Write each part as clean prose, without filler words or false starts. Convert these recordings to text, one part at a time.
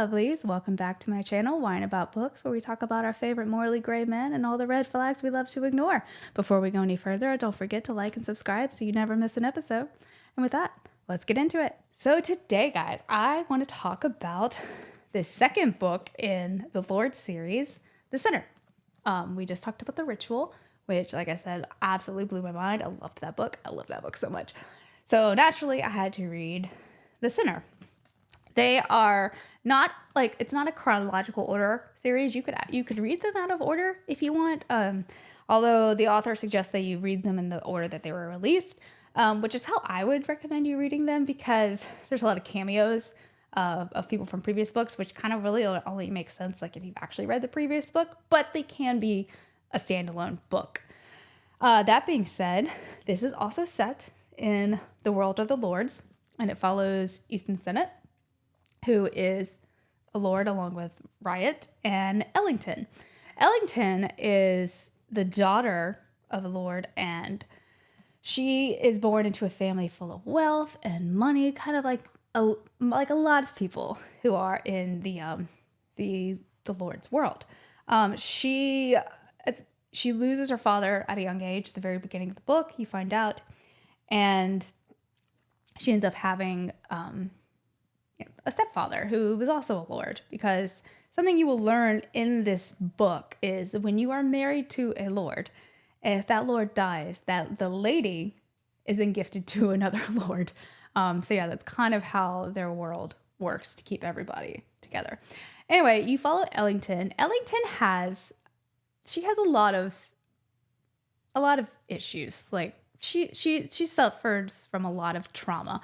Lovelies. Welcome back to my channel, Wine About Books, where we talk about our favorite morally gray men and all the red flags we love to ignore. Before we go any further, don't forget to like and subscribe so you never miss an episode. And with that, let's get into it. So today, guys, I want to talk about the second book in the Lord series, The Sinner. We just talked about The Ritual, which, like I said, absolutely blew my mind. I loved that book. I love that book so much. So naturally, I had to read The Sinner. They are not like, it's not a chronological order series. You could read them out of order if you want. Although the author suggests that you read them in the order that they were released, which is how I would recommend you reading them, because there's a lot of cameos of people from previous books, which kind of really only makes sense like if you've actually read the previous book, but they can be a standalone book. That being said, this is also set in the world of the Lords, and it follows Easton Senate, who is a lord along with Riot and Ellington. Ellington is the daughter of a lord, and she is born into a family full of wealth and money, kind of like a lot of people who are in the lord's world. She loses her father at a young age. At the very beginning of the book, you find out, and she ends up having a stepfather who was also a lord, because something you will learn in this book is when you are married to a lord, if that lord dies, that the lady is then gifted to another lord. So yeah, that's kind of how their world works to keep everybody together. Anyway, you follow Ellington. Ellington has a lot of issues. Like she suffers from a lot of trauma.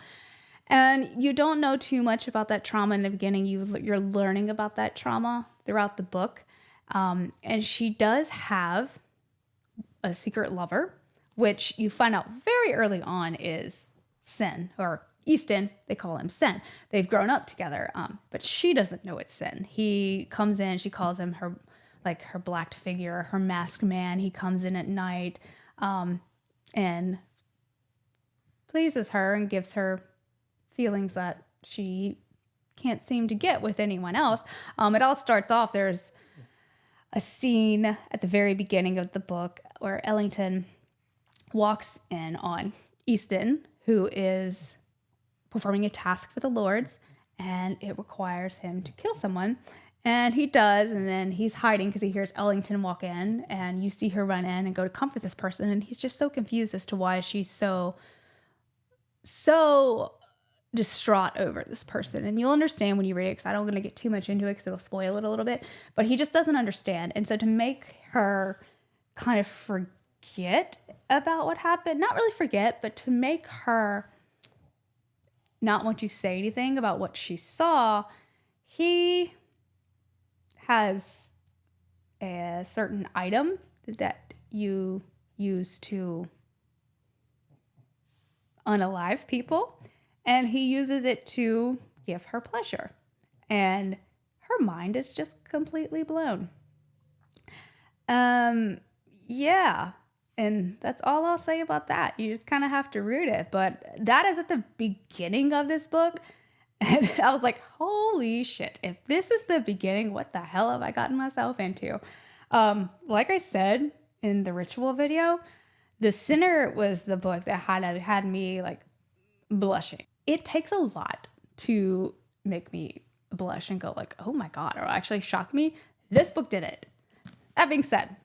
And you don't know too much about that trauma in the beginning. You're learning about that trauma throughout the book. And she does have a secret lover, which you find out very early on is Sin, or Easton. They call him Sin. They've grown up together, but she doesn't know it's Sin. He comes in, she calls him her black figure, her masked man. He comes in at night and pleases her and gives her feelings that she can't seem to get with anyone else. It all starts off, there's a scene at the very beginning of the book where Ellington walks in on Easton, who is performing a task for the Lords, and it requires him to kill someone. And he does, and then he's hiding because he hears Ellington walk in, and you see her run in and go to comfort this person, and he's just so confused as to why she's so distraught over this person. And you'll understand when you read it, because I don't want to get too much into it because it'll spoil it a little bit, but he just doesn't understand. And so to make her kind of forget about what happened, not really forget, but to make her not want to say anything about what she saw, he has a certain item that you use to unalive people, and he uses it to give her pleasure, and her mind is just completely blown. Yeah, and that's all I'll say about that. You just kind of have to read it, but that is at the beginning of this book, and I was like, holy shit, if this is the beginning, what the hell have I gotten myself into? Like I said in the Ritual video, The Sinner was the book that had me like blushing. It takes a lot to make me blush and go like, oh my God, or actually shock me. This book did it. That being said,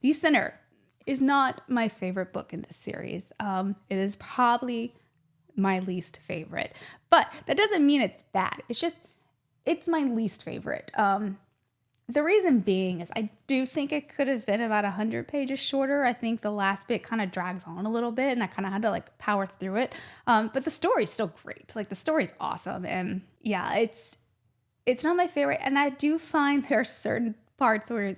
The Sinner is not my favorite book in this series. It is probably my least favorite, but that doesn't mean it's bad. It's my least favorite. The reason being is I do think it could have been about 100 pages shorter. I think the last bit kind of drags on a little bit, and I kind of had to like power through it. But the story's still great. Like the story's awesome, and yeah, it's not my favorite. And I do find there are certain parts where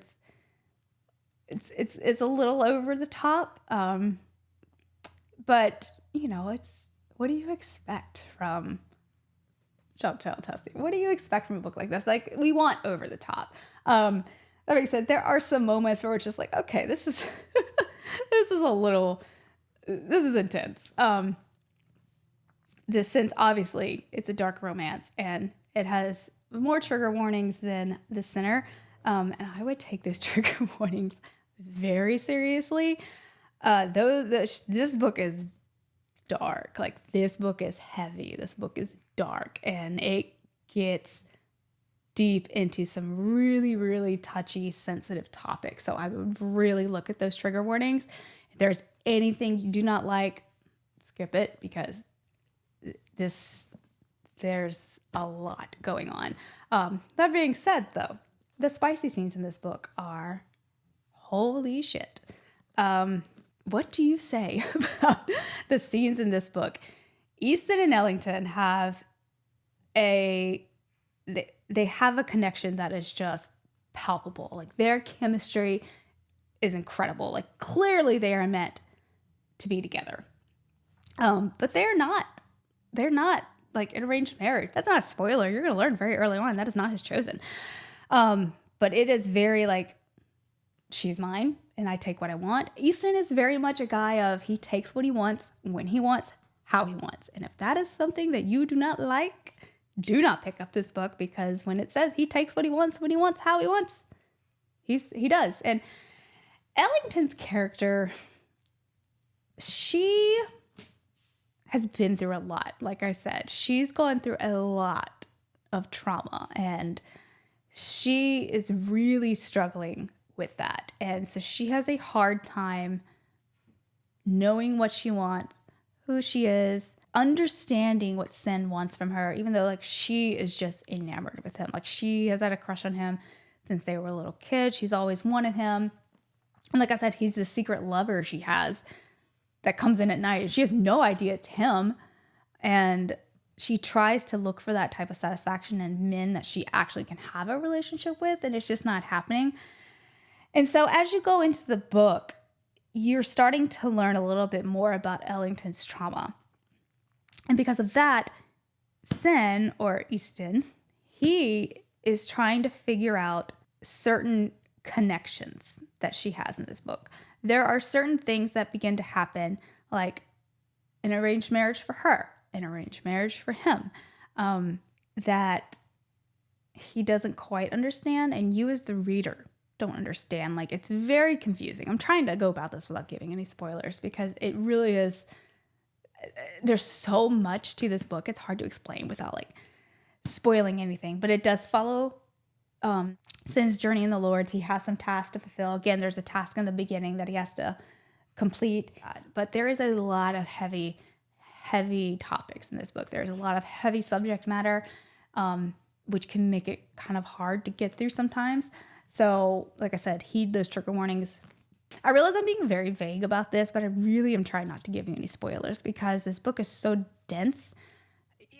it's a little over the top. But you know, what do you expect from Chantal Tessie? What do you expect from a book like this? Like, we want over the top. That being said, there are some moments where it's just like, okay, this is this is intense. Since obviously it's a dark romance and it has more trigger warnings than The Sinner. And I would take those trigger warnings very seriously. Though this book is dark. Like, this book is heavy. This book is dark, and it gets deep into some really, really touchy, sensitive topics. So I would really look at those trigger warnings. If there's anything you do not like, skip it, because there's a lot going on. That being said, though, the spicy scenes in this book are holy shit. What do you say about the scenes in this book? Easton and Ellington have they have a connection that is just palpable. Like, their chemistry is incredible. Like, clearly they are meant to be together. But they're not like an arranged marriage. That's not a spoiler. You're going to learn very early on that is not his chosen. But it is very like, she's mine and I take what I want. Easton is very much a guy of, he takes what he wants, when he wants, how he wants. And if that is something that you do not like, do not pick up this book, because when it says he takes what he wants, when he wants, how he wants, he does. And Ellington's character, she has been through a lot. Like I said, she's gone through a lot of trauma, and she is really struggling with that. And so she has a hard time knowing what she wants, who she is, understanding what Sin wants from her, even though like she is just enamored with him. Like, she has had a crush on him since they were little kids. She's always wanted him. And like I said, he's the secret lover she has that comes in at night, and she has no idea it's him. And she tries to look for that type of satisfaction in men that she actually can have a relationship with, and it's just not happening. And so as you go into the book, you're starting to learn a little bit more about Ellington's trauma. And because of that, Sin, or Easton, he is trying to figure out certain connections that she has in this book. There are certain things that begin to happen, like an arranged marriage for her, an arranged marriage for him, that he doesn't quite understand, and you as the reader don't understand. Like, it's very confusing. I'm trying to go about this without giving any spoilers, because it really is, there's so much to this book. It's hard to explain without like spoiling anything, but it does follow Sin's journey in the Lords. He has some tasks to fulfill. Again, there's a task in the beginning that he has to complete, but there is a lot of heavy topics in this book. There's a lot of heavy subject matter, which can make it kind of hard to get through sometimes. So, like I said, heed those trigger warnings. I realize I'm being very vague about this, but I really am trying not to give you any spoilers, because this book is so dense.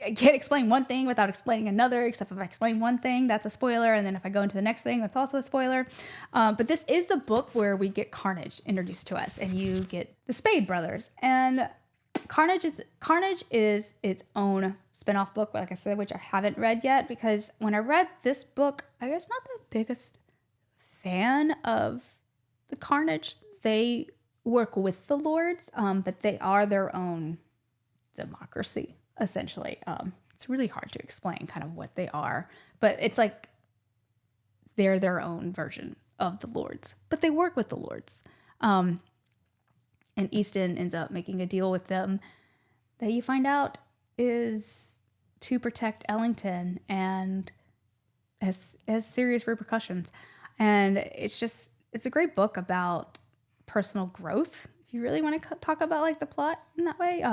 I can't explain one thing without explaining another, except if I explain one thing, that's a spoiler. And then if I go into the next thing, that's also a spoiler. But this is the book where we get Carnage introduced to us, and you get the Spade brothers. And Carnage is its own spinoff book, like I said, which I haven't read yet, because when I read this book, I guess not the biggest fan of the Carnage. They work with the Lords, but they are their own democracy, essentially. It's really hard to explain kind of what they are, but it's like they're their own version of the Lords, but they work with the Lords. And Easton ends up making a deal with them that you find out is to protect Ellington, and has serious repercussions. And it's a great book about personal growth. If you really want to talk about like the plot in that way,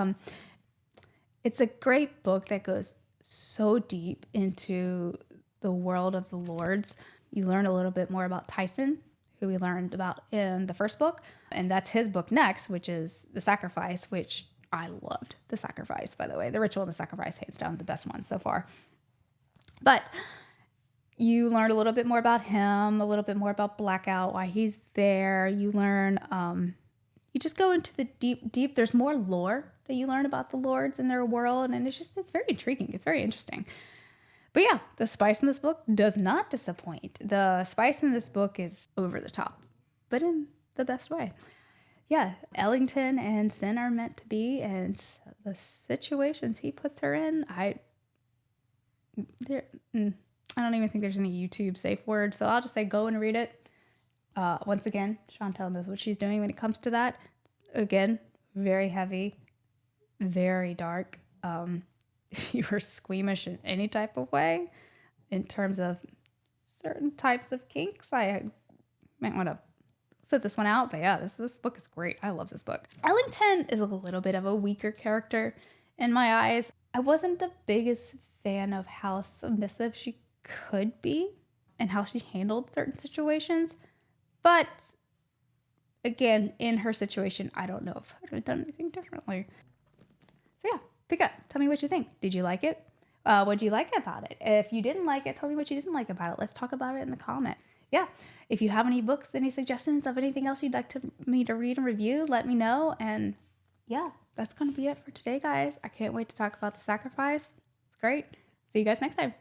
it's a great book that goes so deep into the world of the Lords. You learn a little bit more about Tyson, who we learned about in the first book. And that's his book next, which is The Sacrifice, which I loved. The Sacrifice, by the way. The Ritual and the Sacrifice, hands down, the best one so far. But you learn a little bit more about him, a little bit more about Blackout, why he's there. You learn, you just go into the deep. There's more lore that you learn about the Lords and their world. And it's very intriguing. It's very interesting. But yeah, the spice in this book does not disappoint. The spice in this book is over the top, but in the best way. Yeah, Ellington and Sin are meant to be, and the situations he puts her in, I don't even think there's any YouTube safe word, so I'll just say go and read it. Once again, Chantel knows what she's doing when it comes to that. Again, very heavy, very dark. If you were squeamish in any type of way, in terms of certain types of kinks, I might want to sit this one out. But yeah, this book is great. I love this book. Ellington is a little bit of a weaker character in my eyes. I wasn't the biggest fan of how submissive she could be and how she handled certain situations. But again, in her situation, I don't know if I would have done anything differently. So yeah, pick up. Tell me what you think. Did you like it? What do you like about it? If you didn't like it, tell me what you didn't like about it. Let's talk about it in the comments. Yeah, if you have any books, any suggestions of anything else you'd like me to read and review, let me know. And yeah, that's going to be it for today, guys. I can't wait to talk about The Sacrifice. It's great. See you guys next time.